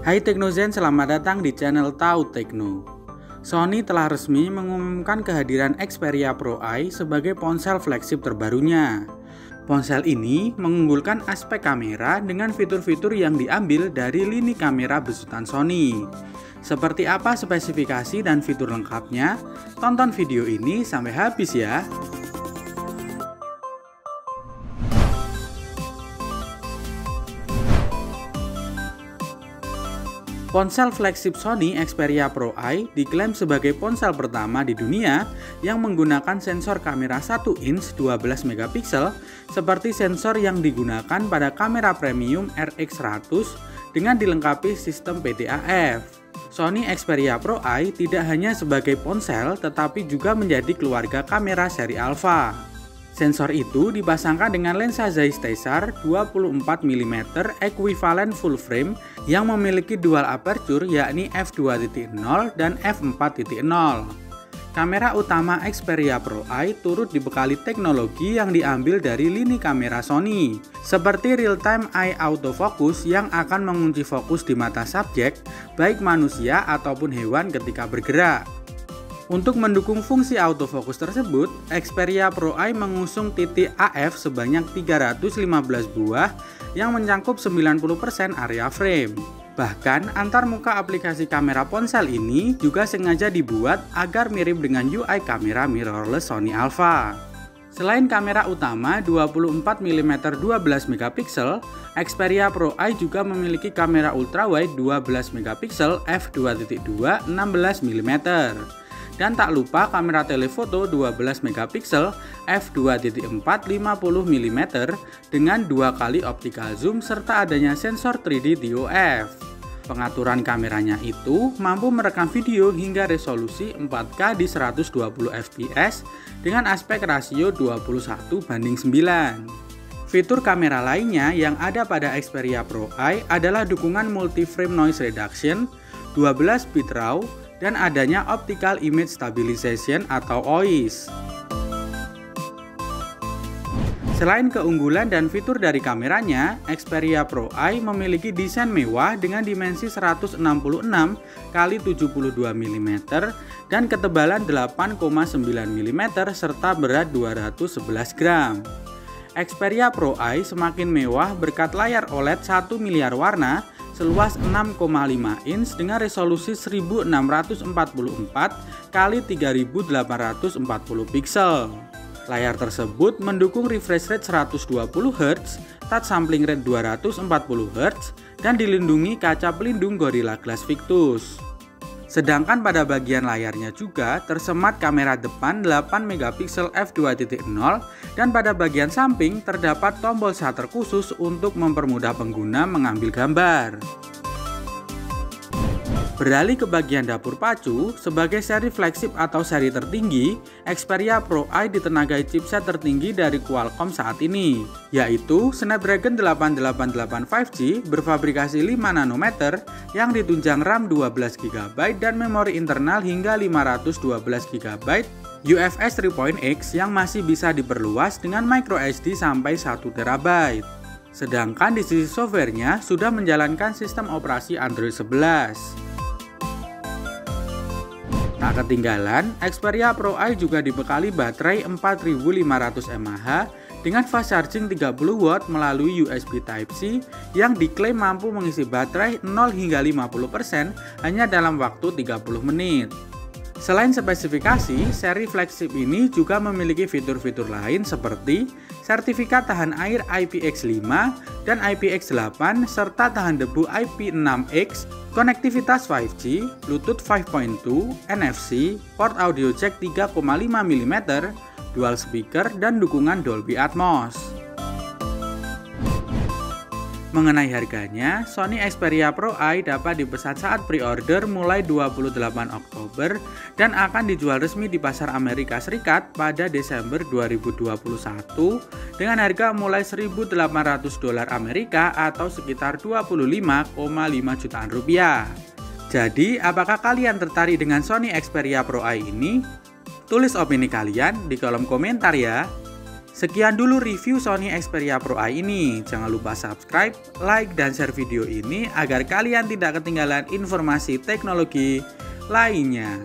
Hai Teknozen, selamat datang di channel Tahu Tekno. Sony telah resmi mengumumkan kehadiran Xperia Pro I sebagai ponsel flagship terbarunya. Ponsel ini mengunggulkan aspek kamera dengan fitur-fitur yang diambil dari lini kamera besutan Sony. Seperti apa spesifikasi dan fitur lengkapnya? Tonton video ini sampai habis ya. Ponsel flagship Sony Xperia Pro I diklaim sebagai ponsel pertama di dunia yang menggunakan sensor kamera 1 inch 12 megapiksel seperti sensor yang digunakan pada kamera premium RX100 dengan dilengkapi sistem PTAF. Sony Xperia Pro I tidak hanya sebagai ponsel tetapi juga menjadi keluarga kamera seri Alpha. Sensor itu dipasangkan dengan lensa Zeiss Tessar 24mm equivalent full frame yang memiliki dual aperture yakni f2.0 dan f4.0. Kamera utama Xperia Pro I turut dibekali teknologi yang diambil dari lini kamera Sony, seperti real-time eye autofocus yang akan mengunci fokus di mata subjek, baik manusia ataupun hewan ketika bergerak. Untuk mendukung fungsi autofocus tersebut, Xperia Pro I mengusung titik AF sebanyak 315 buah yang mencakup 90% area frame. Bahkan, antarmuka aplikasi kamera ponsel ini juga sengaja dibuat agar mirip dengan UI kamera mirrorless Sony Alpha. Selain kamera utama 24mm 12 megapiksel, Xperia Pro I juga memiliki kamera ultrawide 12 megapiksel f2.2 16mm. Dan tak lupa kamera telefoto 12 megapiksel f2.4 50mm dengan 2 kali optical zoom serta adanya sensor 3D TOF. Pengaturan kameranya itu mampu merekam video hingga resolusi 4K di 120 fps dengan aspek rasio 21:9. Fitur kamera lainnya yang ada pada Xperia Pro I adalah dukungan multi-frame noise reduction, 12 bit RAW, dan adanya Optical Image Stabilization atau OIS. Selain keunggulan dan fitur dari kameranya, Xperia Pro I memiliki desain mewah dengan dimensi 166 x 72 mm dan ketebalan 8,9 mm serta berat 211 gram. Xperia Pro I semakin mewah berkat layar OLED 1 miliar warna seluas 6,5 inch dengan resolusi 1644 x 3840 piksel. Layar tersebut mendukung refresh rate 120 Hz, touch sampling rate 240 Hz, dan dilindungi kaca pelindung Gorilla Glass Victus. Sedangkan pada bagian layarnya juga tersemat kamera depan 8 megapiksel f2.0 dan pada bagian samping terdapat tombol shutter khusus untuk mempermudah pengguna mengambil gambar. Beralih ke bagian dapur pacu, sebagai seri flagship atau seri tertinggi, Xperia Pro I ditenagai chipset tertinggi dari Qualcomm saat ini, yaitu Snapdragon 888 5G berfabrikasi 5 nanometer yang ditunjang RAM 12GB dan memori internal hingga 512GB UFS 3.x yang masih bisa diperluas dengan microSD sampai 1TB. Sedangkan di sisi softwarenya sudah menjalankan sistem operasi Android 11. Tak ketinggalan, Xperia Pro I juga dibekali baterai 4500 mAh dengan fast charging 30W melalui USB Type-C yang diklaim mampu mengisi baterai 0 hingga 50% hanya dalam waktu 30 menit. Selain spesifikasi, seri flagship ini juga memiliki fitur-fitur lain seperti sertifikat tahan air IPX5 dan IPX8 serta tahan debu IP6X, konektivitas 5G, Bluetooth 5.2, NFC, port audio jack 3,5mm, dual speaker, dan dukungan Dolby Atmos. Mengenai harganya, Sony Xperia Pro I dapat dipesan saat pre-order mulai 28 Oktober dan akan dijual resmi di pasar Amerika Serikat pada Desember 2021 dengan harga mulai $1.800 Amerika atau sekitar 25,5 jutaan rupiah. Jadi, apakah kalian tertarik dengan Sony Xperia Pro I ini? Tulis opini kalian di kolom komentar ya. Sekian dulu review Sony Xperia Pro Eye ini. Jangan lupa subscribe, like, dan share video ini agar kalian tidak ketinggalan informasi teknologi lainnya.